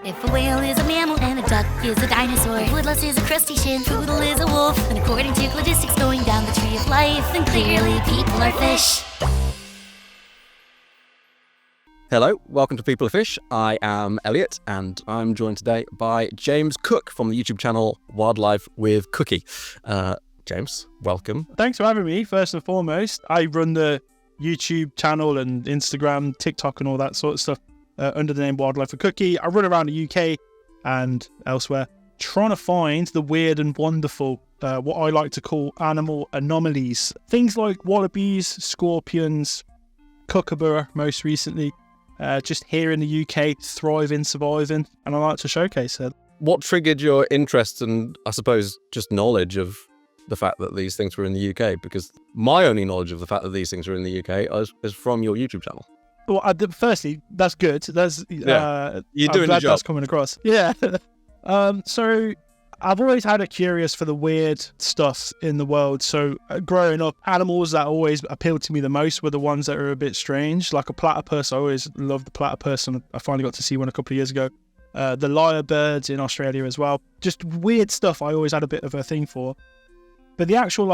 If a whale is a mammal and a duck is a dinosaur, if woodlouse is a crustacean, poodle is a wolf, and according to cladistics going down the tree of life, then clearly people are fish. Hello, welcome to People Are Fish. I am Elliott, and I'm joined today by James Cook from the YouTube channel WildlifeWithCookie. James, welcome. Thanks for having me. First and foremost, I run the YouTube channel and Instagram, TikTok and all that sort of stuff under the name WildlifeWithCookie. I run around the UK and elsewhere trying to find the weird and wonderful, what I like to call animal anomalies. Things like wallabies, scorpions, kookaburra most recently, just here in the UK, thriving, surviving, and I like to showcase it. What triggered your interest and, I suppose, just knowledge of the fact that these things were in the UK? Because my only knowledge of the fact that these things are in the UK is from your YouTube channel. Well, firstly, that's good. That's you're doing I'm the glad job. that's coming across. Yeah. So I've always had a curious for the weird stuff in the world. So growing up, animals that always appealed to me the most were the ones that are a bit strange, like a platypus. I always loved the platypus, and I finally got to see one a couple of years ago. The lyrebirds in Australia as well. Just weird stuff I always had a bit of a thing for. But the actual,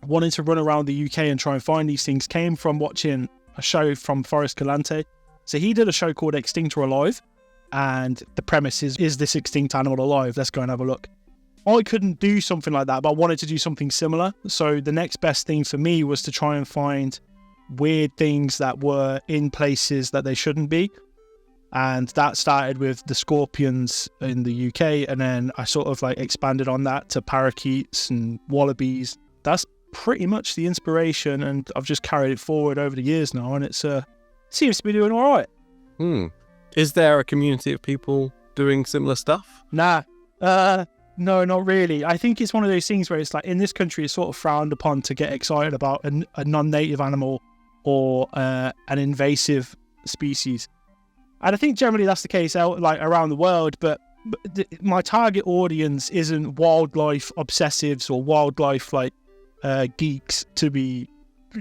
wanting to run around the UK and try and find these things came from watching a show from Forrest Galante. So he did a show called Extinct or Alive, and the premise is this extinct animal alive? Let's go and have a look. I couldn't do something like that, but I wanted to do something similar. So the next best thing for me was to try and find weird things that were in places that they shouldn't be. And that started with the scorpions in the UK, and then I sort of expanded on that to parakeets and wallabies. That's pretty much the inspiration, and I've just carried it forward over the years now, and it seems to be doing all right. Is there a community of people doing similar stuff? Nah. No, not really. I think it's one of those things where it's in this country, it's sort of frowned upon to get excited about a non-native animal or an invasive species. And I think generally that's the case around the world, but my target audience isn't wildlife obsessives or wildlife geeks, to be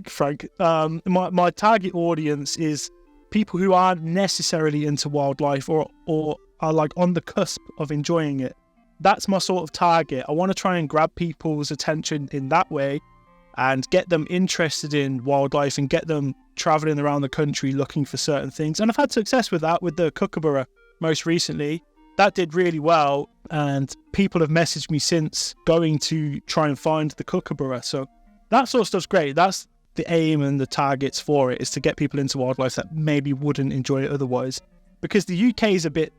frank. My target audience is people who aren't necessarily into wildlife or are on the cusp of enjoying it. That's my sort of target. I want to try and grab people's attention in that way and get them interested in wildlife and get them traveling around the country looking for certain things. And I've had success with that with the kookaburra most recently. That did really well, and people have messaged me since going to try and find the kookaburra. So that sort of stuff's great. That's the aim and the targets for it, is to get people into wildlife that maybe wouldn't enjoy it otherwise. Because the UK is a bit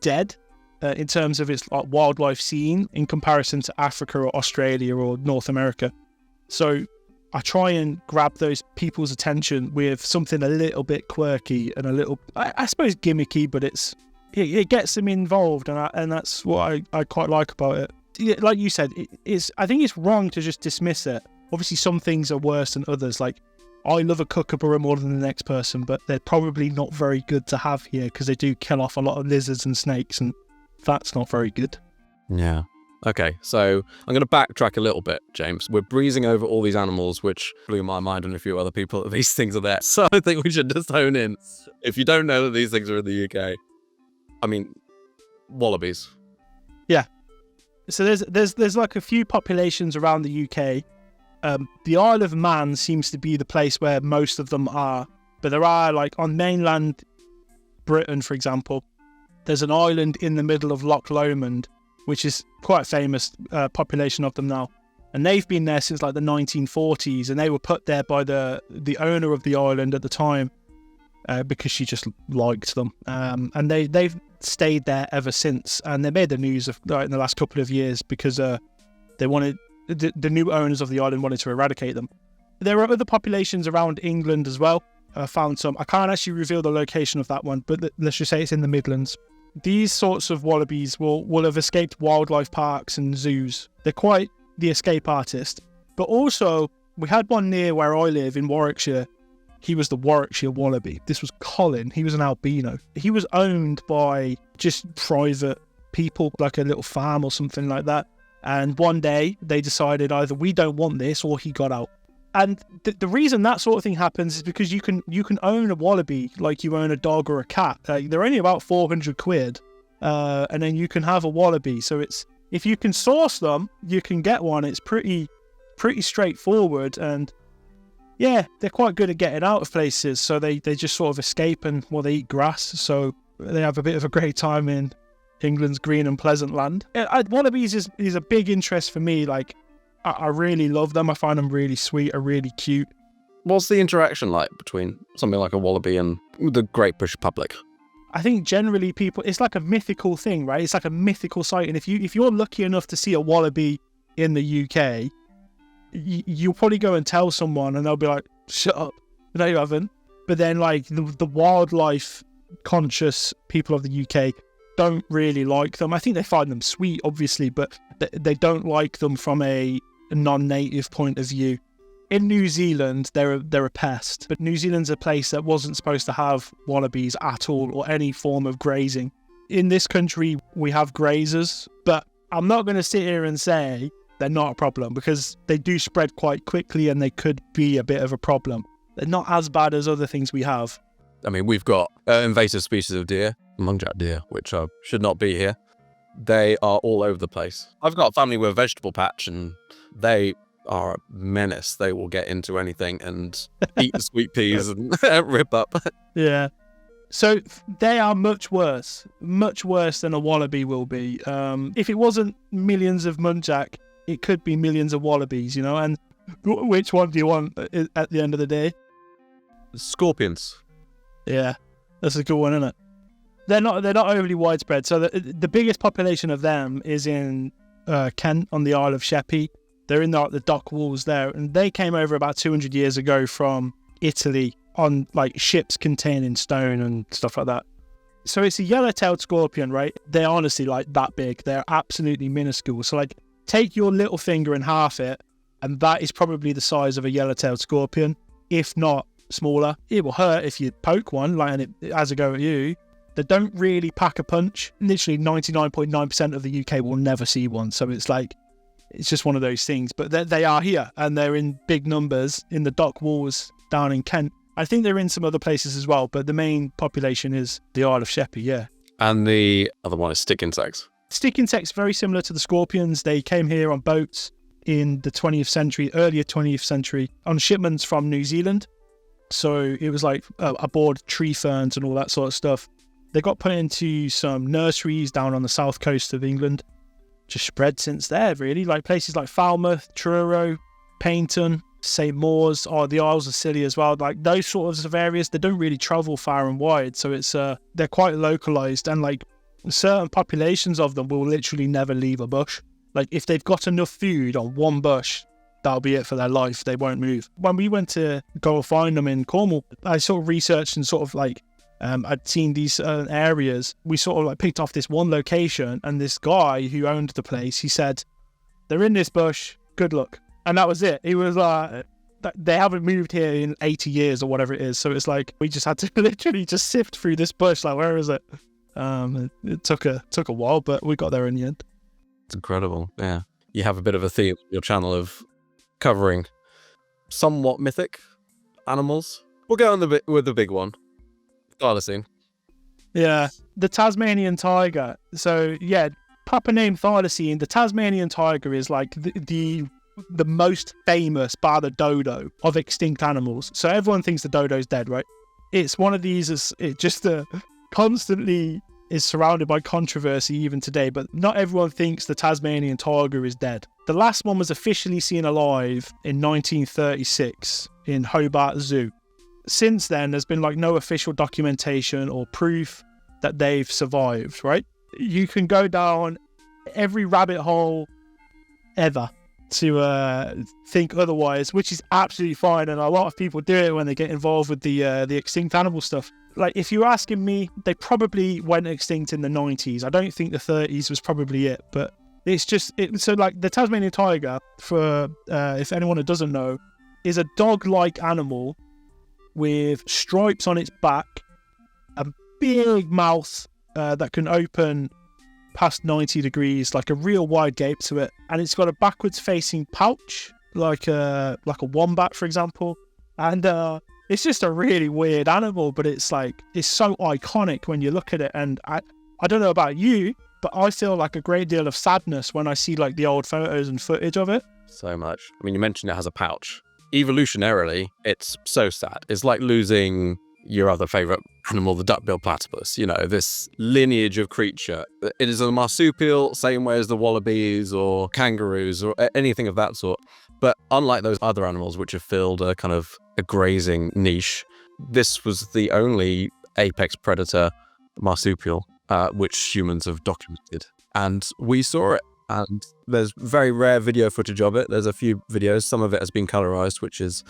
dead in terms of its wildlife scene in comparison to Africa or Australia or North America. So I try and grab those people's attention with something a little bit quirky and a little, I suppose, gimmicky, but it gets them involved, and that's what I quite like about it. Like you said, I think it's wrong to just dismiss it. Obviously, some things are worse than others. I love a kookaburra more than the next person, but they're probably not very good to have here because they do kill off a lot of lizards and snakes, and that's not very good. Yeah. Okay, so I'm going to backtrack a little bit, James. We're breezing over all these animals, which blew my mind and a few other people that these things are there. So I think we should just hone in. If you don't know that these things are in the UK, I mean, wallabies. Yeah. So there's a few populations around the UK. The Isle of Man seems to be the place where most of them are. But there are, on mainland Britain, for example, there's an island in the middle of Loch Lomond, which is quite a famous population of them now. And they've been there since the 1940s, and they were put there by the owner of the island at the time because she just liked them. And they've stayed there ever since, and they made the news in the last couple of years because they wanted the new owners of the island wanted to eradicate them. There are other populations around England as well. I found some. I can't actually reveal the location of that one, but let's just say it's in the Midlands. These sorts of wallabies will have escaped wildlife parks and zoos. They're quite the escape artist. But also, we had one near where I live in Warwickshire. He was the Warwickshire wallaby. This was Colin. He was an albino. He was owned by just private people, like a little farm or something like that. And one day they decided either we don't want this or he got out. And the reason that sort of thing happens is because you can own a wallaby like you own a dog or a cat. They're only about 400 quid. and then you can have a wallaby. So it's, if you can source them, you can get one. It's pretty straightforward, and yeah, they're quite good at getting out of places. So they just sort of escape and, well, they eat grass. So they have a bit of a great time in England's green and pleasant land. Wallabies is a big interest for me. Like, I really love them. I find them really sweet, are really cute. What's the interaction like between something like a wallaby and the great British public? I think generally people, it's like a mythical thing, right? It's like a mythical sight. And if you're lucky enough to see a wallaby in the UK, you'll probably go and tell someone and they'll be like, shut up. No, you haven't. But then like the wildlife conscious people of the UK don't really like them. I think they find them sweet, obviously, but they don't like them from a non-native point of view. In New Zealand, they're a pest, but New Zealand's a place that wasn't supposed to have wallabies at all or any form of grazing. In this country, we have grazers, but I'm not going to sit here and say they're not a problem, because they do spread quite quickly and they could be a bit of a problem. They're not as bad as other things we have. I mean, we've got invasive species of deer, Muntjac deer, which should not be here. They are all over the place. I've got a family with a vegetable patch, and they are a menace. They will get into anything and eat the sweet peas and rip up. Yeah. So they are much worse than a wallaby will be. If it wasn't millions of Muntjac, it could be millions of wallabies, you know, and which one do you want at the end of the day? Scorpions. Yeah, that's a good one, isn't it? They're not overly widespread. So the biggest population of them is in Kent on the Isle of Sheppey. They're in the dock walls there, and they came over about 200 years ago from Italy on like ships containing stone and stuff like that. So it's a yellow-tailed scorpion, right? They're honestly like that big. They're absolutely minuscule. So like take your little finger and half it, and that is probably the size of a yellow-tailed scorpion, if not smaller. It will hurt if you poke one, like, and it has a go at you. They don't really pack a punch. Literally 99.9% of the UK will never see one. So it's like, it's just one of those things. But they are here, and they're in big numbers in the dock walls down in Kent. I think they're in some other places as well, but the main population is the Isle of Sheppey, yeah. And the other one is stick insects. Stick insects, very similar to the scorpions. They came here on boats in the 20th century, earlier 20th century, on shipments from New Zealand. So it was like aboard tree ferns and all that sort of stuff. They got put into some nurseries down on the south coast of England. Just spread since there, really. Like places like Falmouth, Truro, Paignton, St. Maur's, or the Isles of Scilly as well. Like those sorts of areas, they don't really travel far and wide. So it's they're quite localized, and like certain populations of them will literally never leave a bush. Like if they've got enough food on one bush, that'll be it for their life. They won't move. When we went to go find them in Cornwall, I sort of researched and sort of like I'd seen these areas. We sort of like picked off this one location, and this guy who owned the place, he said, they're in this bush, good luck. And that was it. He was like, they haven't moved here in 80 years or whatever it is. So it's like, we just had to literally just sift through this bush. Like, where is it? It took a while, but we got there in the end. It's incredible. Yeah. You have a bit of a theme on your channel of covering somewhat mythic animals. We'll go on with the big one. Thylacine. Yeah, the Tasmanian tiger. So yeah, proper name Thylacine. The Tasmanian tiger is like the most famous, bar the dodo, of extinct animals. So everyone thinks the dodo's dead, right? It's one of these. It just constantly is surrounded by controversy even today. But not everyone thinks the Tasmanian tiger is dead. The last one was officially seen alive in 1936 in Hobart Zoo. Since then, there's been like no official documentation or proof that they've survived, right? You can go down every rabbit hole ever to think otherwise, which is absolutely fine. And a lot of people do it when they get involved with the extinct animal stuff. Like, if you're asking me, they probably went extinct in the 90s. I don't think the 30s was probably it, but it's just... So, like, the Tasmanian tiger, for if anyone who doesn't know, is a dog-like animal with stripes on its back, a big mouth that can open past 90 degrees, like a real wide gape to it, and it's got a backwards facing pouch, like a wombat, for example. And it's just a really weird animal, but it's so iconic when you look at it. And I don't know about you, but I feel like a great deal of sadness when I see like the old photos and footage of it. So much. I mean, you mentioned it has a pouch. Evolutionarily, it's so sad. It's like losing your other favorite animal, the duck-billed platypus. You know, this lineage of creature. It is a marsupial, same way as the wallabies or kangaroos or anything of that sort. But unlike those other animals which have filled a kind of a grazing niche, this was the only apex predator marsupial which humans have documented. And we saw it. And there's very rare video footage of it. There's a few videos. Some of it has been colorized, which is,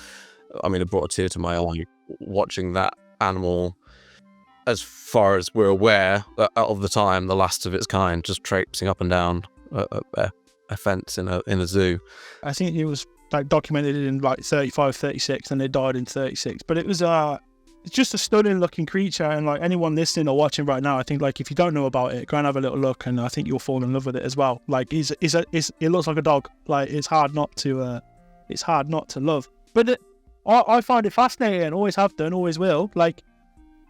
I mean, it brought a tear to my eye watching that animal, as far as we're aware, of the time, the last of its kind, just traipsing up and down a fence in a zoo. I think it was like documented in like 35, 36, and it died in 36. But it was it's just a stunning looking creature, and like anyone listening or watching right now, I think like if you don't know about it, go and have a little look, and I think you'll fall in love with it as well. Like it looks like a dog. Like it's hard not to love. But I find it fascinating. Always have done, always will. Like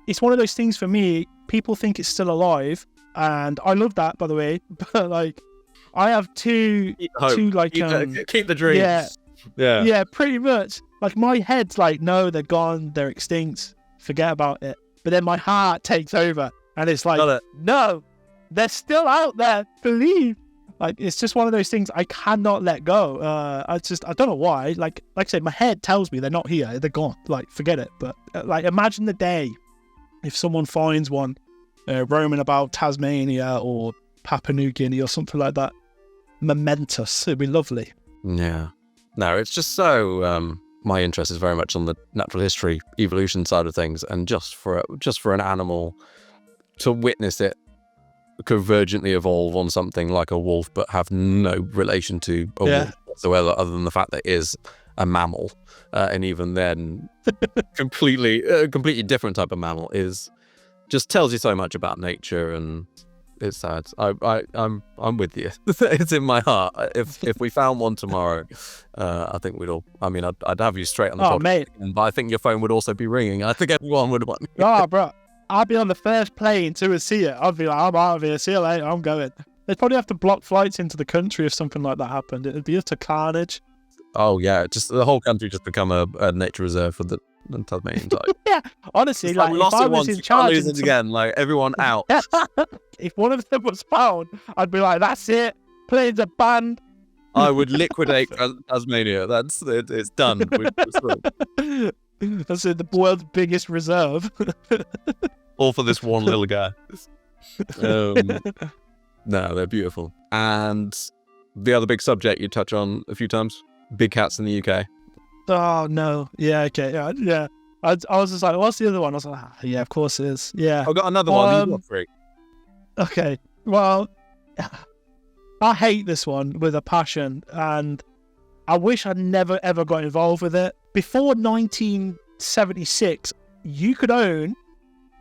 it's one of those things for me. People think it's still alive, and I love that, by the way. But like I have two like keep the dreams. Yeah, pretty much. Like my head's like, no, they're gone, they're extinct, forget about it. But then my heart takes over, and it's like, no, they're still out there, believe. Like it's just one of those things I cannot let go. I don't know why. Like I said, my head tells me they're not here, they're gone. Like forget it. But like imagine the day if someone finds one roaming about Tasmania or Papua New Guinea or something like that. Momentous. It'd be lovely. Yeah. No, it's just so. My interest is very much on the natural history, evolution side of things, and just for an animal to witness it convergently evolve on something like a wolf, but have no relation to a wolf whatsoever, other than the fact that it is a mammal, and even then, completely different type of mammal, is just tells you so much about nature. And it's sad. I'm with you. It's in my heart. If we found one tomorrow, I think we'd all. I mean, I'd have you straight on the podcast, mate. but I think your phone would also be ringing. I think everyone would want. Bro, I'd be on the first plane to see it. I'd be like, I'm out of here. See you later. I'm going. They'd probably have to block flights into the country if something like that happened. It'd be utter carnage. Oh yeah, just the whole country just become a nature reserve for the Tasmanian type. Yeah, honestly, like we if lost I it was once, in you charge, can't lose it again. Like everyone out. If one of them was found, I'd be like, that's it. Planes are banned. I would liquidate Tasmania. That's it. It's done. That's it, the world's biggest reserve. All for this one little guy. No, they're beautiful. And the other big subject you touch on a few times, big cats in the UK. Oh, no. Yeah, okay. Yeah. I was just like, what's the other one? I was like, yeah, of course it is. Yeah. I've got another one. You got three. Okay. Well, I hate this one with a passion, and I wish I'd never, ever got involved with it. Before 1976, you could own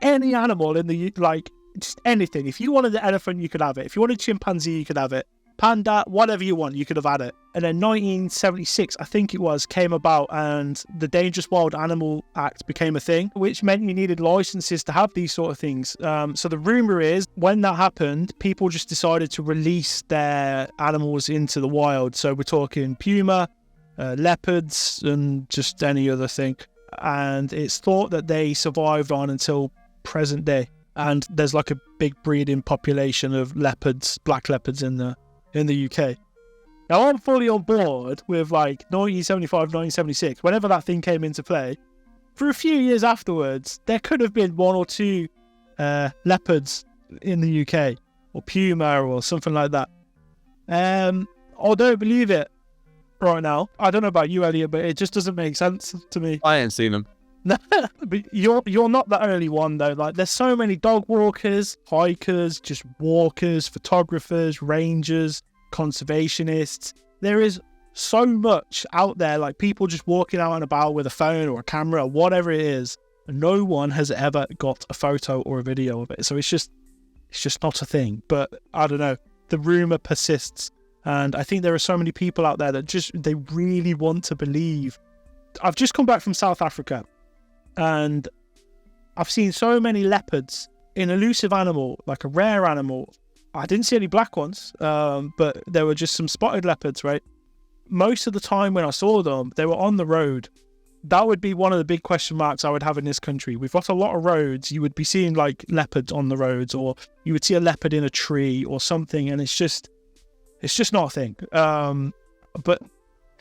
any animal in the, like, just anything. If you wanted an elephant, you could have it. If you wanted a chimpanzee, you could have it. Panda, whatever you want, you could have had it. And then 1976, I think it was, came about, and the Dangerous Wild Animal Act became a thing, which meant you needed licenses to have these sort of things. So the rumor is, when that happened, people just decided to release their animals into the wild. So we're talking puma, leopards, and just any other thing. And it's thought that they survived on until present day. And there's like a big breeding population of leopards, black leopards in the UK. Now I'm fully on board with like 1975, 1976, whenever that thing came into play. For a few years afterwards, there could have been one or two leopards in the UK, or puma or something like that. I don't believe it right now. I don't know about you, Elliott, but it just doesn't make sense to me. I ain't seen them. But you're not the only one though. Like there's so many dog walkers, hikers, just walkers, photographers, rangers, conservationists. There is so much out there, like people just walking out and about with a phone or a camera or whatever it is, and no one has ever got a photo or a video of it. So it's just not a thing. But I don't know, the rumor persists, and I think there are so many people out there that they really want to believe. I've just come back from South Africa, and I've seen so many leopards an elusive animal, like a rare animal. I didn't see any black ones, but there were just some spotted leopards, right? Most of the time when I saw them, they were on the road. That would be one of the big question marks I would have in this country. We've got a lot of roads. You would be seeing like leopards on the roads, or you would see a leopard in a tree or something, and it's just not a thing. But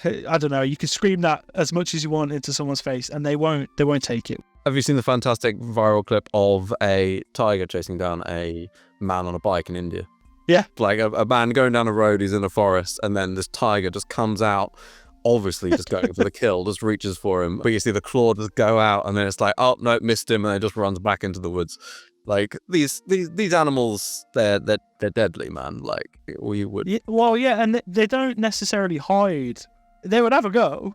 I don't know. You can scream that as much as you want into someone's face, and they won't take it. Have you seen the fantastic viral clip of a tiger chasing down a man on a bike in India? Yeah. Like a man going down a road, he's in a forest, and then this tiger just comes out, obviously just going for the kill, just reaches for him. But you see the claw just go out, and then it's like, oh, no, missed him, and then it just runs back into the woods. Like, these animals, they're deadly, man. Like, we would... Yeah, well, yeah, and they don't necessarily hide. They would have a go.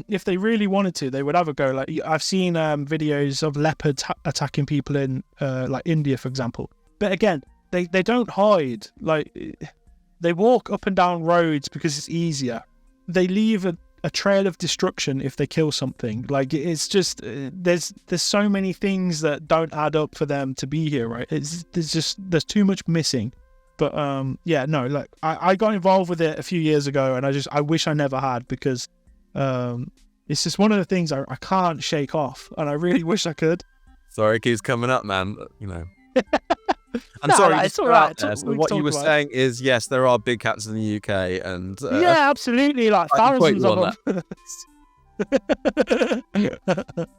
If they really wanted to, they would have a go. Like, I've seen videos of leopards attacking people in, like, India, for example. But again, they don't hide. Like, they walk up and down roads because it's easier. They leave a trail of destruction if they kill something. Like, it's just there's so many things that don't add up for them to be here, right? There's too much missing. But yeah, no, like I got involved with it a few years ago, and I wish I never had, because it's just one of the things I can't shake off, and I really wish I could. Sorry, it keeps coming up, man. You know. I'm No, sorry, no, it's all right. So what you were saying is, yes, there are big cats in the UK, and yeah, absolutely, like thousands of them.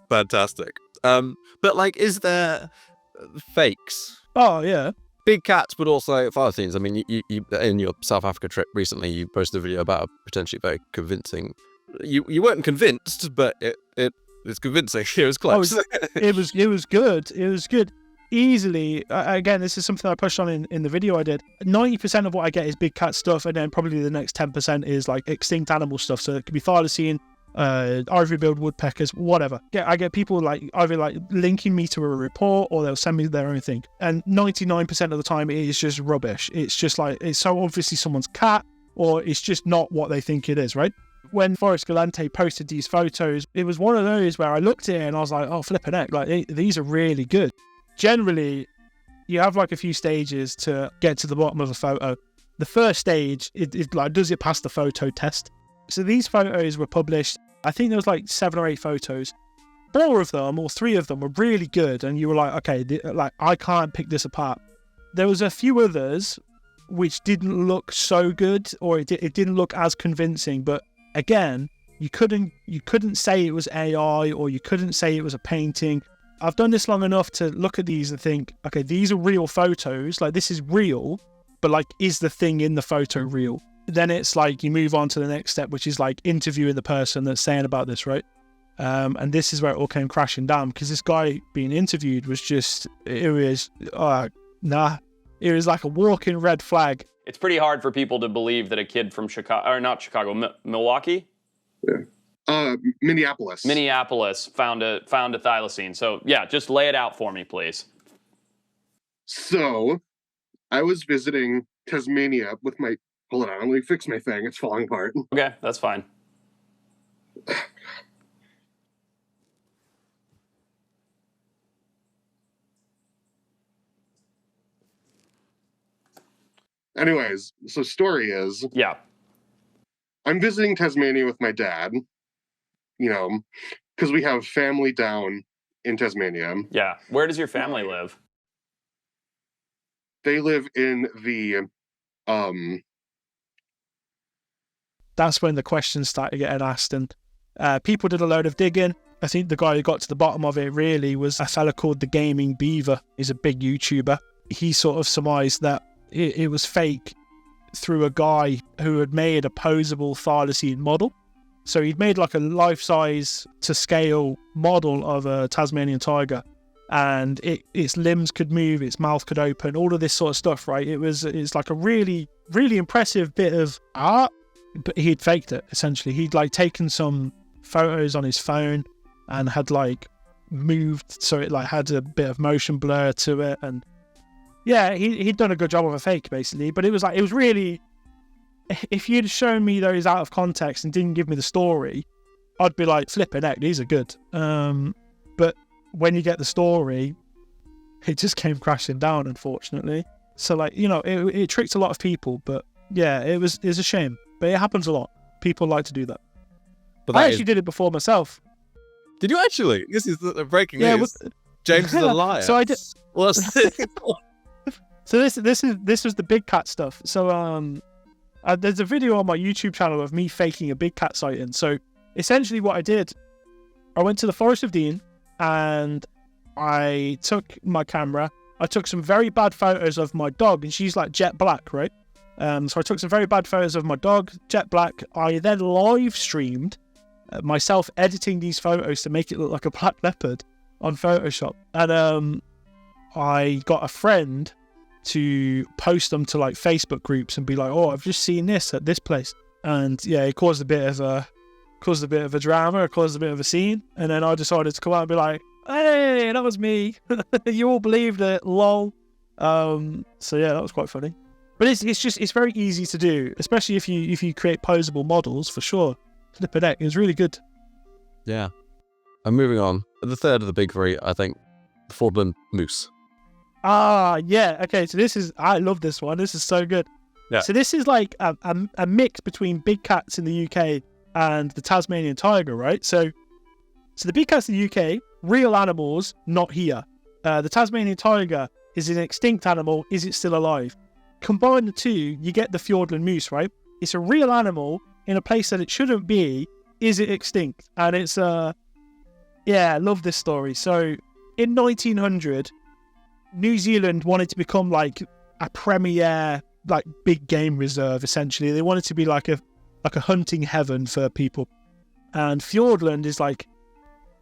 Fantastic. But like, is there fakes? Oh yeah. Big cats, but also Thylacines. I mean, you in your South Africa trip recently, you posted a video about a potentially very convincing. You weren't convinced, but it's convincing. It was close. It was good. It was good. Easily, again, this is something I pushed on in the video I did. 90% of what I get is big cat stuff, and then probably the next 10% is like extinct animal stuff. So it could be Thylacine, Ivory-Billed Woodpeckers, whatever. I get people like either like linking me to a report, or they'll send me their own thing. And 99% of the time, it is just rubbish. It's just like, it's so obviously someone's cat, or it's just not what they think it is, right? When Forrest Galante posted these photos, it was one of those where I looked at it and I was like, oh, flipping heck, like these are really good. Generally, you have like a few stages to get to the bottom of a photo. The first stage, it like, does it pass the photo test? So these photos were published, I think there was like 7 or 8 photos. 4 of them, or 3 of them, were really good, and you were like, okay, like I can't pick this apart. There was a few others which didn't look so good, or it didn't look as convincing. But again, you couldn't say it was AI, or you couldn't say it was a painting. I've done this long enough to look at these and think, okay, these are real photos. Like, this is real, but like, is the thing in the photo real? Then it's like you move on to the next step, which is like interviewing the person that's saying about this, right? And this is where it all came crashing down, because this guy being interviewed was just, it was like a walking red flag. It's pretty hard for people to believe that a kid from Milwaukee? Yeah. Minneapolis. Minneapolis found a thylacine. So yeah, just lay it out for me, please. So I was visiting Tasmania with my, hold on, let me fix my thing. It's falling apart. Okay, that's fine. Anyways, so story is, yeah, I'm visiting Tasmania with my dad, you know, because we have family down in Tasmania. Yeah. Where does your family live? They live in the, That's when the questions started getting asked, and people did a load of digging. I think the guy who got to the bottom of it really was a fella called The Gaming Beaver. He's a big YouTuber. He sort of surmised that it was fake through a guy who had made a posable thylacine model. So he'd made like a life-size to scale model of a Tasmanian tiger, and its limbs could move, its mouth could open, all of this sort of stuff, right? It's like a really, really impressive bit of art, but he'd faked it, essentially. He'd like taken some photos on his phone and had like moved, so it like had a bit of motion blur to it, and yeah, he'd done a good job of a fake, basically. But it was really, if you'd shown me those out of context and didn't give me the story, I'd be like, flipping heck, these are good. But when you get the story, it just came crashing down, unfortunately. So like, you know, it tricked a lot of people, but yeah, it's a shame. But it happens a lot. People like to do that. But I actually did it before myself. Did you actually? This is the breaking Yeah, news. James is a liar. So I did. Well, So this was the big cat stuff. So there's a video on my YouTube channel of me faking a big cat sighting. So essentially what I did, I went to the Forest of Dean and I took my camera. I took some very bad photos of my dog, and she's like jet black, right? So I took some very bad photos of my dog, jet black. I then live streamed myself editing these photos to make it look like a black leopard on Photoshop. And I got a friend to post them to like Facebook groups and be like, "Oh, I've just seen this at this place," and yeah, it caused a bit of a drama, it caused a bit of a scene, and then I decided to come out and be like, "Hey, that was me." You all believed it, lol. So yeah, that was quite funny. But it's very easy to do, especially if you create posable models, for sure. Flippin' heck, it was really good. yeah. And moving on, the third of the big three, I think, Fiordland Moose. Yeah, okay, so I love this one. This is so good. Yeah. So this is like a mix between big cats in the UK and the Tasmanian tiger, right? So the big cats in the UK, real animals, not here. The Tasmanian tiger is an extinct animal. Is it still alive? Combine the two, you get the Fiordland Moose, right? It's a real animal in a place that it shouldn't be. Is it extinct? And it's yeah, I love this story. So in 1900, New Zealand wanted to become like a premier, like big game reserve. Essentially, they wanted to be like a hunting heaven for people. And Fiordland is like,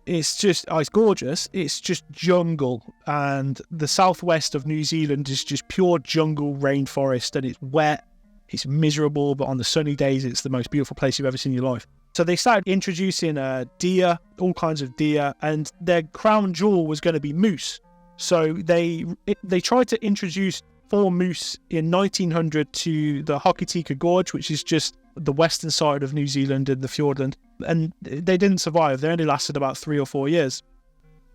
it's gorgeous. It's just jungle, and the southwest of New Zealand is just pure jungle rainforest, and it's wet, it's miserable, but on the sunny days, it's the most beautiful place you've ever seen in your life. So they started introducing deer, all kinds of deer, and their crown jewel was going to be moose. So they tried to introduce 4 moose in 1900 to the Hokitika Gorge, which is just the western side of New Zealand in the Fiordland, and they didn't survive. They only lasted about 3 or 4 years.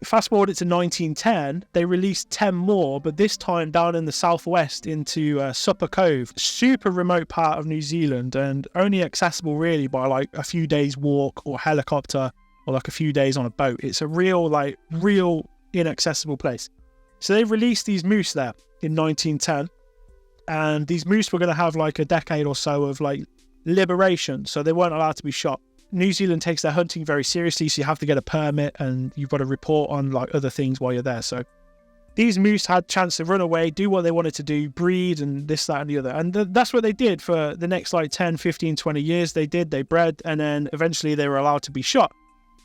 Fast forward it to 1910, they released 10 more, but this time down in the southwest into Supper Cove, super remote part of New Zealand, and only accessible really by like a few days walk or helicopter or like a few days on a boat. It's a real inaccessible place. So they released these moose there in 1910, and these moose were going to have like a decade or so of like liberation, so they weren't allowed to be shot. New Zealand takes their hunting very seriously, so you have to get a permit and you've got to report on like other things while you're there. So these moose had a chance to run away, do what they wanted to do, breed and this, that and the other. And that's what they did for the next like 10, 15, 20 years. They bred, and then eventually they were allowed to be shot.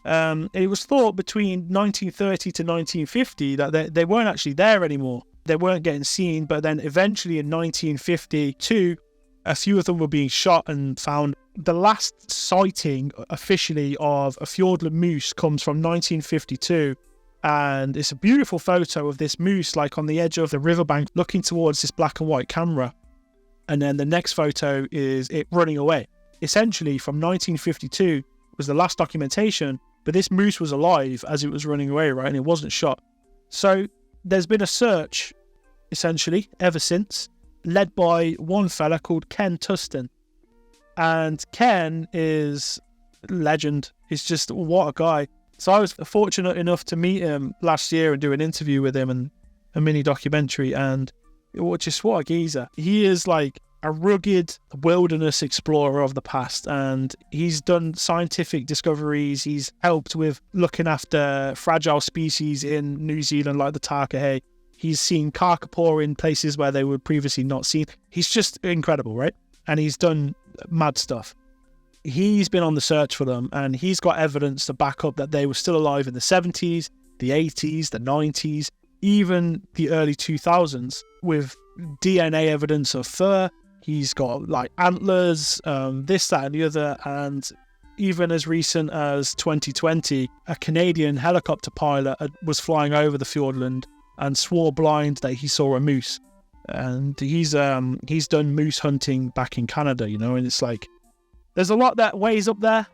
It was thought between 1930 to 1950 that they weren't actually there anymore. They weren't getting seen, but then eventually in 1952, a few of them were being shot and found. The last sighting officially of a Fiordland moose comes from 1952, and it's a beautiful photo of this moose like on the edge of the riverbank looking towards this black and white camera. And then the next photo is it running away. Essentially from 1952 was the last documentation, but this moose was alive as it was running away, right? And it wasn't shot. So there's been a search essentially ever since, led by one fella called Ken Tustin. And Ken is legend. He's just, what a guy. So I was fortunate enough to meet him last year and do an interview with him and a mini documentary, and just what a geezer. He is like a rugged wilderness explorer of the past, and he's done scientific discoveries. He's helped with looking after fragile species in New Zealand like the takahe. He's seen kakapo in places where they were previously not seen. He's just incredible, right? And he's done mad stuff. He's been on the search for them, and he's got evidence to back up that they were still alive in the 70s, the 80s, the 90s, even the early 2000s, with DNA evidence of fur. He's got like antlers, this, that and the other, and even as recent as 2020, a Canadian helicopter pilot was flying over the Fiordland and swore blind that he saw a moose. And he's done moose hunting back in Canada, you know, and it's like there's a lot that weighs up there.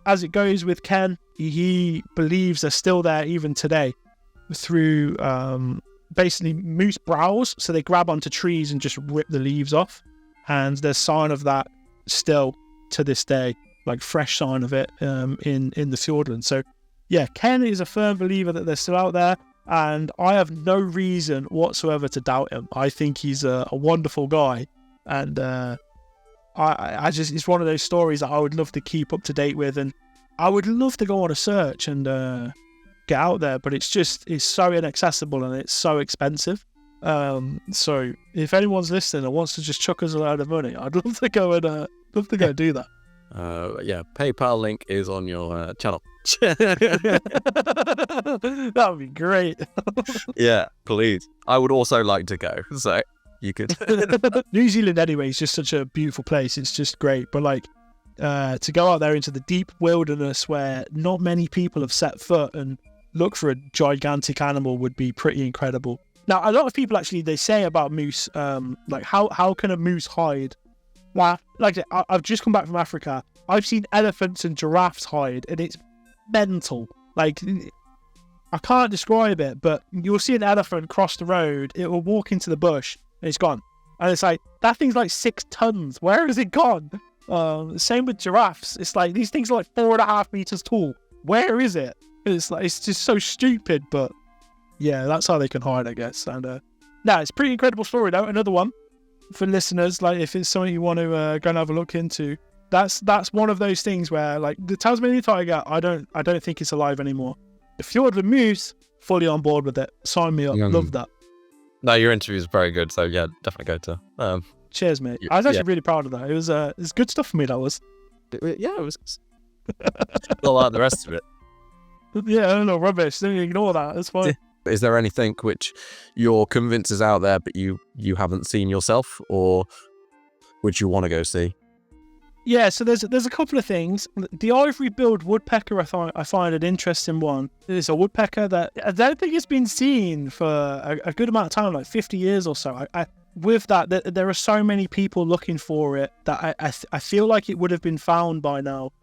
As it goes with Ken, he believes they're still there even today. through basically moose browse. So they grab onto trees and just rip the leaves off. And there's sign of that still to this day, like fresh sign of it in the Fiordland. So yeah, Ken is a firm believer that they're still out there, and I have no reason whatsoever to doubt him. I think he's a wonderful guy, and I just, it's one of those stories that I would love to keep up to date with, and I would love to go on a search and get out there, but it's so inaccessible and it's so expensive. So if anyone's listening and wants to just chuck us a load of money, I'd love to go and do that. Yeah, PayPal link is on your channel. That would be great. Yeah, please. I would also like to go, so you could. New Zealand anyway is just such a beautiful place. It's just great, but like to go out there into the deep wilderness where not many people have set foot and look for a gigantic animal would be pretty incredible. Now, a lot of people actually, they say about moose, like how can a moose hide? Well, like I've just come back from Africa. I've seen elephants and giraffes hide, and it's mental. Like, I can't describe it, but you'll see an elephant cross the road, it will walk into the bush, and it's gone. And it's like, that thing's like 6 tons. Where has it gone? Same with giraffes. It's like, these things are like 4.5 meters tall. Where is it? It's like, it's just so stupid, but yeah, that's how they can hide, I guess. And it's a pretty incredible story, though. Another one for listeners, like if it's something you want to go and have a look into. That's one of those things where, like, the Tasmanian tiger, I don't think it's alive anymore. The Fiordland Moose, fully on board with it. Sign me up. Love that. No, your interview is very good, so yeah, definitely go to. Cheers, mate. I was actually really proud of that. It was good stuff for me. That was. Yeah, it was. Not like the rest of it. Yeah, no rubbish. Don't ignore that. It's fine. Is there anything which you're convinced is out there, but you haven't seen yourself, or which you want to go see? Yeah, so there's a couple of things. The Ivory-Billed Woodpecker, I find an interesting one. It's a woodpecker that I don't think it's been seen for a good amount of time, like 50 years or so. With that, there are so many people looking for it that I feel like it would have been found by now.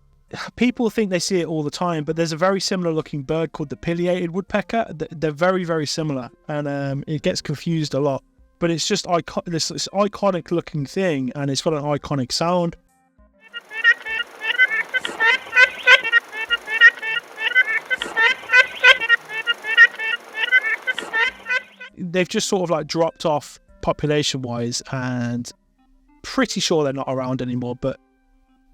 People think they see it all the time, but there's a very similar looking bird called the Pileated Woodpecker. They're very, very similar, and it gets confused a lot. But it's just this iconic looking thing, and it's got an iconic sound. They've just sort of like dropped off population-wise, and pretty sure they're not around anymore, but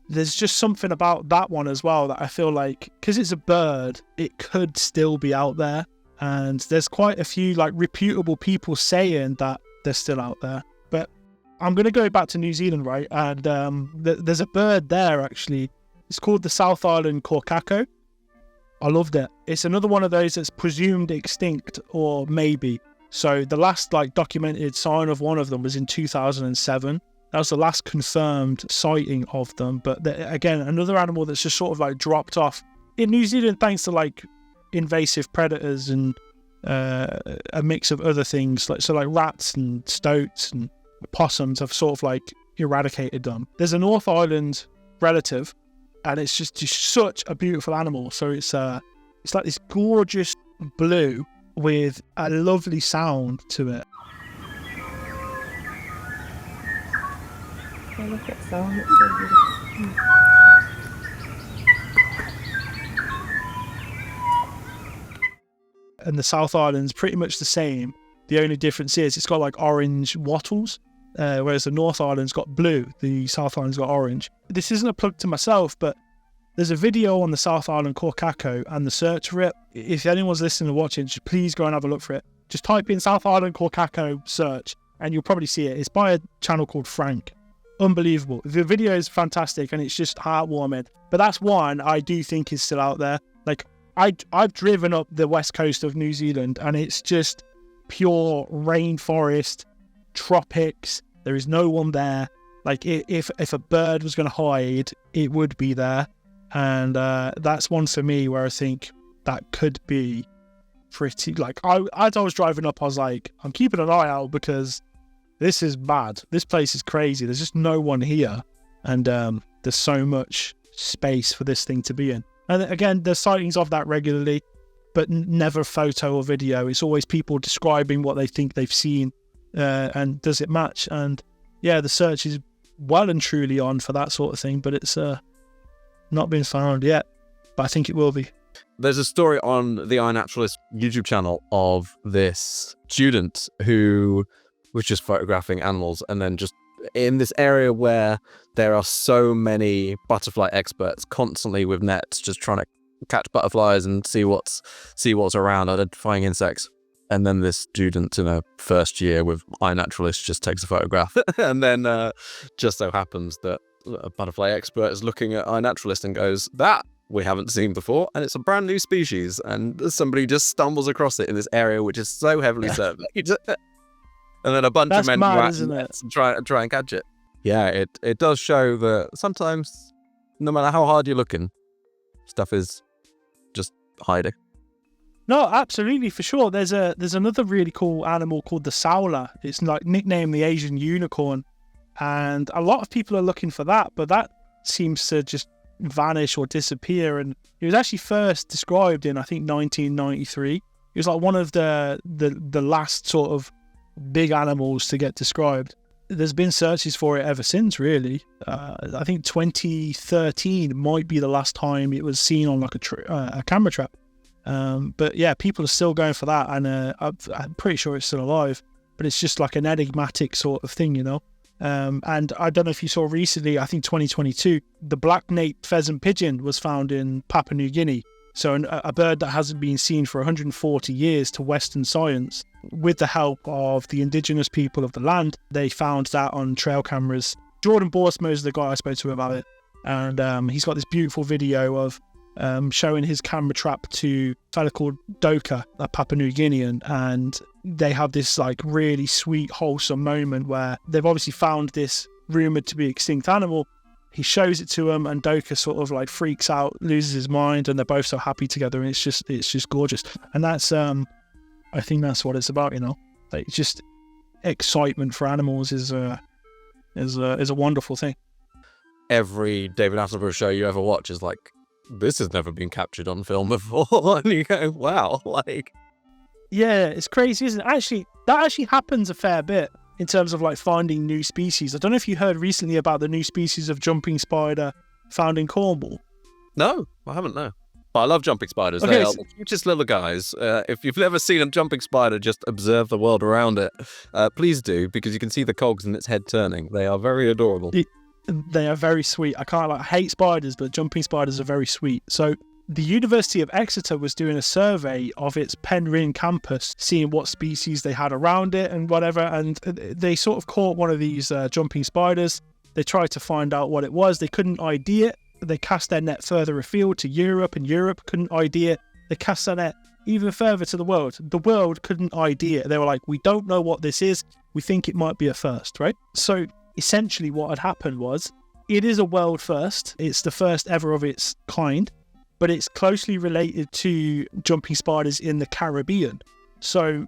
there's just something about that one as well that I feel like, because it's a bird, it could still be out there. And there's quite a few like reputable people saying that they're still out there. But I'm going to go back to New Zealand, right? And there's a bird there, actually. It's called the South Island Corcacao. I loved it. It's another one of those that's presumed extinct, or maybe. So the last like documented sign of one of them was in 2007. That was the last confirmed sighting of them. But again, another animal that's just sort of like dropped off in New Zealand thanks to like invasive predators and a mix of other things. Like rats and stoats and possums have sort of like eradicated them. There's a North Island relative, and it's just such a beautiful animal. So it's like this gorgeous blue with a lovely sound to it. Oh, look at sound, it's so beautiful. And the South Island's pretty much the same. The only difference is it's got like orange wattles, whereas the North Island's got blue. The South Island's got orange. This isn't a plug to myself, but there's a video on the South Island Corcacao and the search for it. If anyone's listening and watching, just please go and have a look for it. Just type in South Island Corcacao search and you'll probably see it. It's by a channel called Frank. Unbelievable. The video is fantastic and it's just heartwarming. But that's one I do think is still out there. Like, I've driven up the west coast of New Zealand and it's just pure rainforest, tropics. There is no one there. Like, if a bird was going to hide, it would be there. And that's one for me where I think that could be pretty, like, as I was driving up, I was like, I'm keeping an eye out because this is mad. This place is crazy. There's just no one here. And there's so much space for this thing to be in. And again, there's sightings of that regularly. but never photo or video. It's always people describing what they think they've seen, and does it match? And yeah, the search is well and truly on for that sort of thing, but it's not been found yet. But I think it will be. There's a story on the iNaturalist YouTube channel of this student who was just photographing animals, and then just in this area where there are so many butterfly experts constantly with nets just trying to catch butterflies and see what's around, identifying insects. And then this student in a first year with iNaturalist just takes a photograph. And then just so happens that a butterfly expert is looking at iNaturalist and goes, that we haven't seen before, and it's a brand new species, and somebody just stumbles across it in this area which is so heavily surveyed. And then a bunch of men go out and try and catch it. Yeah, it does show that sometimes, no matter how hard you're looking, stuff is just hiding. No, absolutely, for sure. There's another really cool animal called the Saola. It's like nicknamed the Asian unicorn, and a lot of people are looking for that, but that seems to just vanish or disappear. And it was actually first described in, I think, 1993. It was like one of the last sort of big animals to get described. There's been searches for it ever since, really. I think 2013 might be the last time it was seen on like a camera trap. But yeah, people are still going for that, and I'm pretty sure it's still alive, but it's just like an enigmatic sort of thing, you know. And I don't know if you saw recently, I think 2022, the Black-Naped Pheasant Pigeon was found in Papua New Guinea. So a bird that hasn't been seen for 140 years to Western science. With the help of the indigenous people of the land, they found that on trail cameras. Jordan Borsmo is the guy I spoke to about it. And he's got this beautiful video of showing his camera trap to a fella called Doka, a Papua New Guinean, and they have this like really sweet, wholesome moment where they've obviously found this rumoured to be extinct animal. He shows it to him, and Doka sort of like freaks out, loses his mind, and they're both so happy together, and it's just gorgeous. And that's I think that's what it's about, you know. Like, just excitement for animals is a wonderful thing. Every David Attenborough show you ever watch is like, this has never been captured on film before. And you go, wow, like... Yeah, it's crazy, isn't it? That actually happens a fair bit in terms of like finding new species. I don't know if you heard recently about the new species of jumping spider found in Cornwall. No, I haven't, no. But I love jumping spiders. Okay, they are the cutest little guys. If you've never seen a jumping spider just observe the world around it, please do, because you can see the cogs in its head turning. They are very adorable. They are very sweet. I hate spiders, but jumping spiders are very sweet. So the University of Exeter was doing a survey of its Penryn campus, seeing what species they had around it and whatever, and they sort of caught one of these jumping spiders. They tried to find out what it was. They couldn't ID it. They cast their net further afield to Europe, and Europe couldn't ID it. They cast their net even further to the world. The world couldn't ID it. They were like, we don't know what this is. We think it might be a first, right? So essentially what had happened was, it is a world first. It's the first ever of its kind, but it's closely related to jumping spiders in the Caribbean. So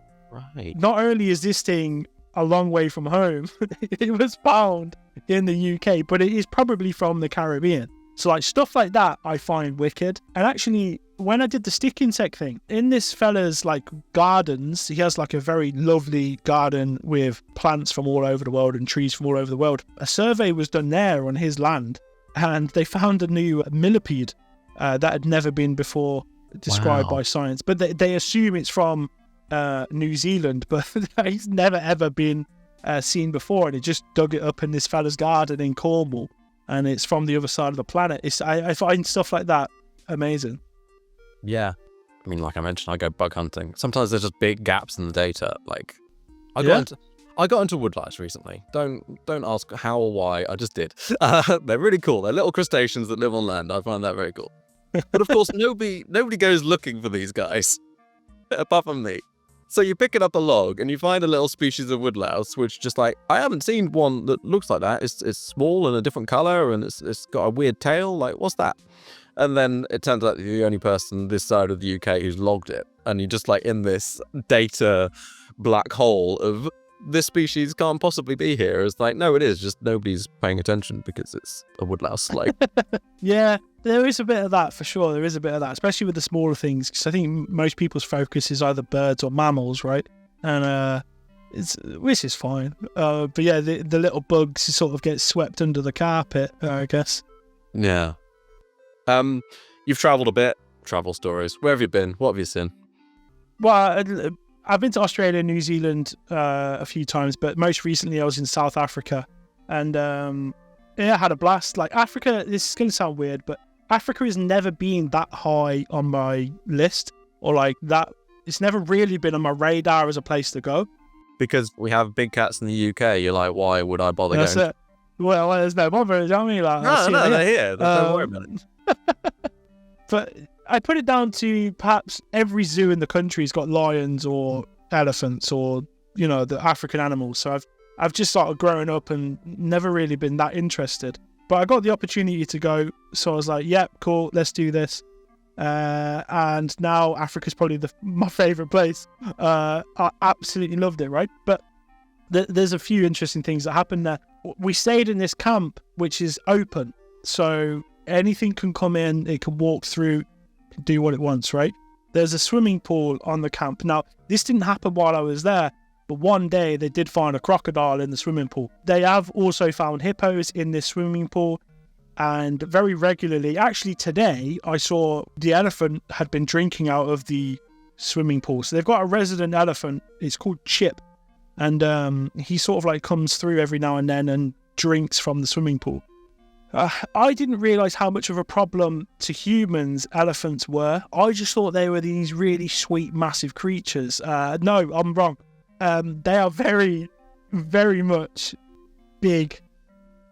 not only is this thing a long way from home, it was found in the UK, but it is probably from the Caribbean. So like stuff like that I find wicked. And actually, when I did the stick insect thing, in this fella's like gardens, he has like a very lovely garden with plants from all over the world and trees from all over the world. A survey was done there on his land, and they found a new millipede that had never been before described by science. But they assume it's from New Zealand, but it's never ever been seen before, and he just dug it up in this fella's garden in Cornwall, and it's from the other side of the planet. I find stuff like that amazing. Yeah. I mean, like I mentioned, I go bug hunting. Sometimes there's just big gaps in the data. Like, I got into woodlice recently. Don't ask how or why. I just did. They're really cool. They're little crustaceans that live on land. I find that very cool. But of course, nobody goes looking for these guys, apart from me. So you're picking up a log and you find a little species of woodlouse, which just like, I haven't seen one that looks like that. It's small and a different color, and it's got a weird tail. Like, what's that? And then it turns out you're the only person this side of the UK who's logged it. And you're just like in this data black hole of this species can't possibly be here. It's like, no, it is. Just nobody's paying attention because it's a woodlouse. Like, Yeah, There is a bit of that for sure. There is a bit of that, especially with the smaller things, because I think most people's focus is either birds or mammals, right? And which is fine. But yeah, the little bugs sort of get swept under the carpet, I guess. Yeah. You've travelled a bit. Travel stories. Where have you been? What have you seen? Well, I've been to Australia and New Zealand a few times, but most recently I was in South Africa, and I had a blast. Like Africa, this is going to sound weird, but Africa has never been that high on my list, or like that. It's never really been on my radar as a place to go. Because we have big cats in the UK. You're like, why would I bother That's going? it. Well, there's no bother, you know what I mean? Like, No, they're here. Don't worry about it. But I put it down to perhaps every zoo in the country's got lions or elephants or, you know, the African animals. So I've just sort of grown up and never really been that interested. But I got the opportunity to go, so I was like, yep, cool, let's do this. And now Africa's probably my favourite place. I absolutely loved it, right? But there's a few interesting things that happened there. We stayed in this camp, which is open. So anything can come in, it can walk through, do what it wants, right? There's a swimming pool on the camp. Now, this didn't happen while I was there, but one day they did find a crocodile in the swimming pool. They have also found hippos in this swimming pool, and very regularly, actually today, I saw the elephant had been drinking out of the swimming pool. So they've got a resident elephant, it's called Chip, and he sort of like comes through every now and then and drinks from the swimming pool. I didn't realise how much of a problem to humans elephants were. I just thought they were these really sweet, massive creatures. No, I'm wrong. They are very, very much big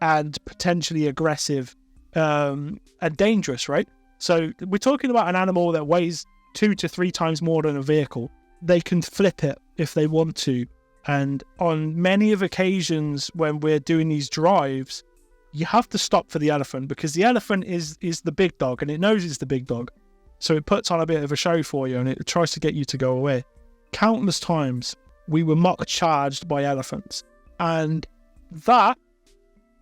and potentially aggressive and dangerous, right? So we're talking about an animal that weighs 2 to 3 times more than a vehicle. They can flip it if they want to. And on many of occasions when we're doing these drives, you have to stop for the elephant because the elephant is the big dog and it knows it's the big dog. So it puts on a bit of a show for you and it tries to get you to go away. Countless times we were mock charged by elephants. And that,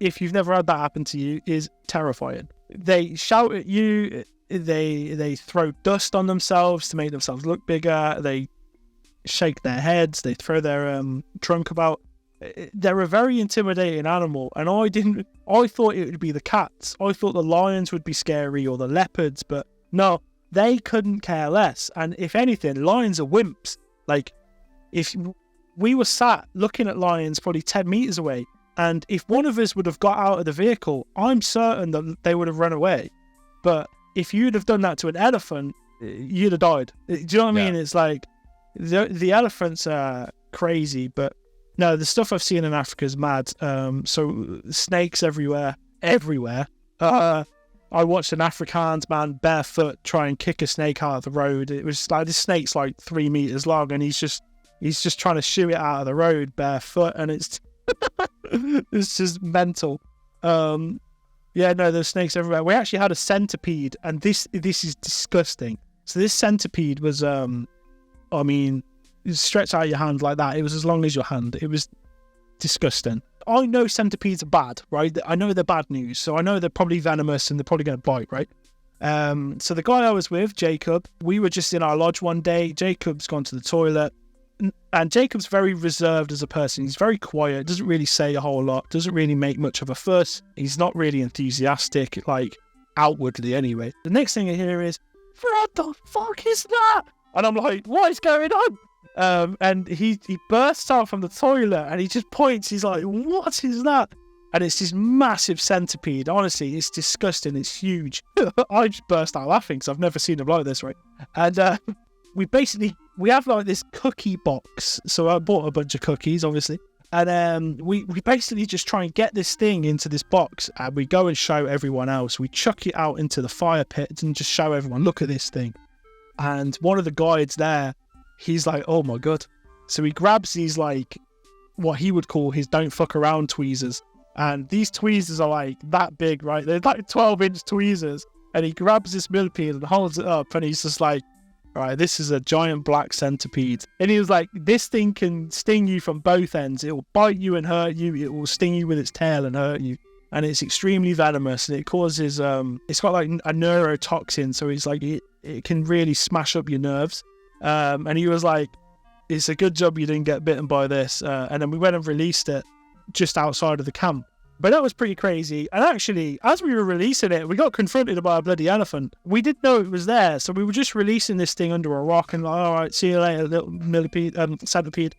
if you've never had that happen to you, is terrifying. They shout at you, they throw dust on themselves to make themselves look bigger, they shake their heads, they throw their trunk about. They're a very intimidating animal, and I thought it would be the cats. I thought the lions would be scary or the leopards, but no, they couldn't care less. And if anything, lions are wimps. Like, if we were sat looking at lions probably 10 meters away, and if one of us would have got out of the vehicle, I'm certain that they would have run away. But if you'd have done that to an elephant, you'd have died. Do you know what I mean? It's like, the elephants are crazy, but no, the stuff I've seen in Africa is mad. So snakes everywhere. I watched an Afrikaans man barefoot try and kick a snake out of the road. It was like, this snake's like 3 meters long, and he's just trying to shoo it out of the road barefoot, and it's it's just mental. Yeah, no, there's snakes everywhere. We actually had a centipede, and this is disgusting. So this centipede was, I mean, stretch out your hand like that. It was as long as your hand. It was disgusting. I know centipedes are bad, right? I know they're bad news. So I know they're probably venomous and they're probably going to bite, right? So the guy I was with, Jacob, we were just in our lodge one day. Jacob's gone to the toilet. And Jacob's very reserved as a person. He's very quiet, doesn't really say a whole lot, doesn't really make much of a fuss. He's not really enthusiastic, like outwardly anyway. The next thing I hear is, what the fuck is that? And I'm like, what is going on? And he bursts out from the toilet and he just points. He's like, what is that? And it's this massive centipede. Honestly, it's disgusting. It's huge. I just burst out laughing because I've never seen them like this, right? And we have like this cookie box. So I bought a bunch of cookies, obviously. And we basically just try and get this thing into this box, and we go and show everyone else. We chuck it out into the fire pit and just show everyone, look at this thing. And one of the guides there, he's like, oh my God. So he grabs these, like, what he would call his don't fuck around tweezers. And these tweezers are like that big, right? They're like 12-inch tweezers. And he grabs this millipede and holds it up, and he's just like, all right, this is a giant black centipede. And he was like, this thing can sting you from both ends. It will bite you and hurt you. It will sting you with its tail and hurt you. and it's extremely venomous, and it causes it's got like a neurotoxin, so it's like it can really smash up your nerves. And he was like, it's a good job you didn't get bitten by this. And then we went and released it just outside of the camp. But that was pretty crazy. And actually, as we were releasing it, we got confronted by a bloody elephant. We didn't know it was there, so we were just releasing this thing under a rock and like, all right, see you later, little millipede, centipede.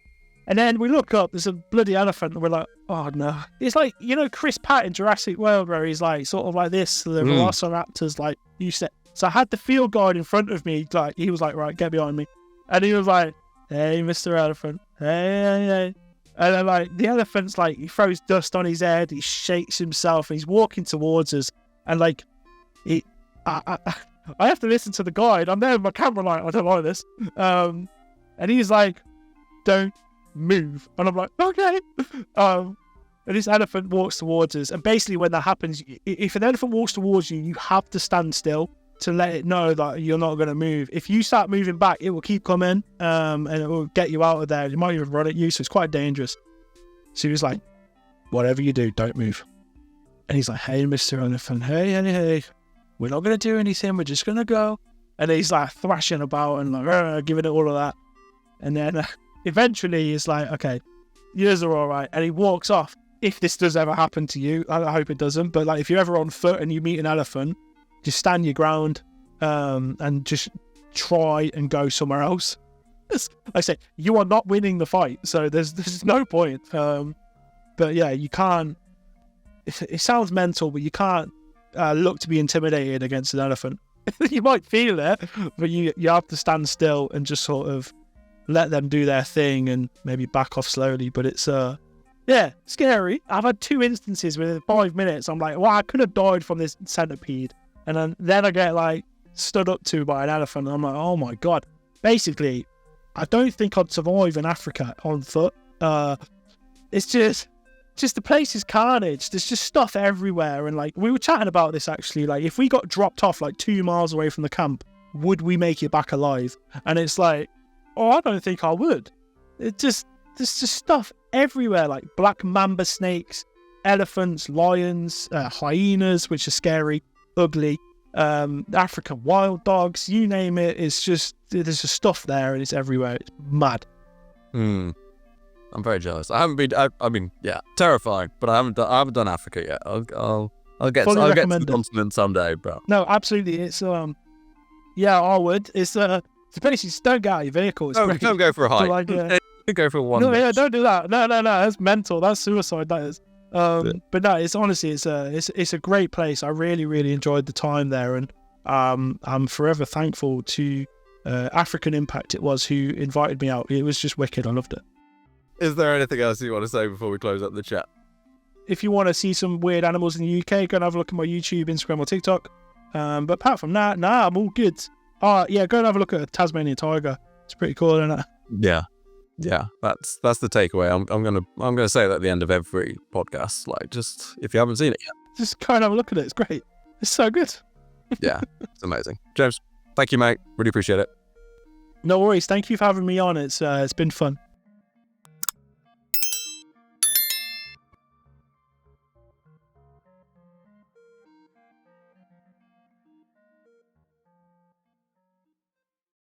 And then we look up, there's a bloody elephant, and we're like, oh no. It's like, you know, Chris Pratt in Jurassic World, where he's like, sort of like this, the velociraptors, like, you said. So I had the field guide in front of me, like, he was like, right, get behind me. And he was like, hey, Mr. Elephant, hey. And then, like, the elephant's like, he throws dust on his head, he shakes himself, and he's walking towards us. And, like, I have to listen to the guide. I'm there with my camera, like, I don't like this. And he's like, don't move. And I'm like, okay. And this elephant walks towards us. And basically, when that happens, if an elephant walks towards you, you have to stand still to let it know that you're not going to move. If you start moving back, it will keep coming, and it will get you out of there. It might even run at you, so it's quite dangerous. So he was like, whatever you do, don't move. And he's like, hey, Mr. Elephant, hey, we're not going to do anything, we're just going to go. And he's like thrashing about and like giving it all of that. And then eventually he's like, okay, yours are all right. And he walks off. If this does ever happen to you, I hope it doesn't, but like if you're ever on foot and you meet an elephant, just stand your ground, and just try and go somewhere else. Like I say, you are not winning the fight, so there's no point. But yeah, you can't. It sounds mental, but you can't look to be intimidated against an elephant. You might feel it, but you have to stand still and just sort of let them do their thing and maybe back off slowly. But it's scary. I've had 2 instances within 5 minutes. I'm like, well, I could have died from this centipede. And then I get like stood up to by an elephant. And I'm like, oh my God. Basically, I don't think I'd survive in Africa on foot. It's just the place is carnage. There's just stuff everywhere. And like, we were chatting about this actually. Like, if we got dropped off like 2 miles away from the camp, would we make it back alive? And it's like, oh, I don't think I would. There's just stuff everywhere, like black mamba snakes, elephants, lions, hyenas, which are scary, ugly, African wild dogs, you name it. It's just, there's just stuff there and it's everywhere. It's mad. I'm very jealous. I haven't been. I mean, yeah, terrifying. But I haven't done Africa yet. I'll get to the continent someday, bro. No, absolutely. It's yeah, I would. It's basically just don't get out of your vehicle. It's great. Don't go for a hike. Like, go for one. No, yeah, don't do that. No, that's mental. That's suicide. That is. But no, it's honestly, it's a great place. I really, really enjoyed the time there, and I'm forever thankful to African Impact it was who invited me out. It was just wicked. I loved it. Is there anything else you want to say before we close up the chat? If you want to see some weird animals in the UK, go and have a look at my YouTube, Instagram, or TikTok. But apart from that, I'm all good. Yeah, go and have a look at a Tasmanian tiger. It's pretty cool, isn't it? Yeah, that's the takeaway. I'm gonna say that at the end of every podcast. Like, just if you haven't seen it yet, just go and have a look at it. It's great. It's so good. Yeah, it's amazing. James, thank you, mate. Really appreciate it. No worries. Thank you for having me on. It's been fun.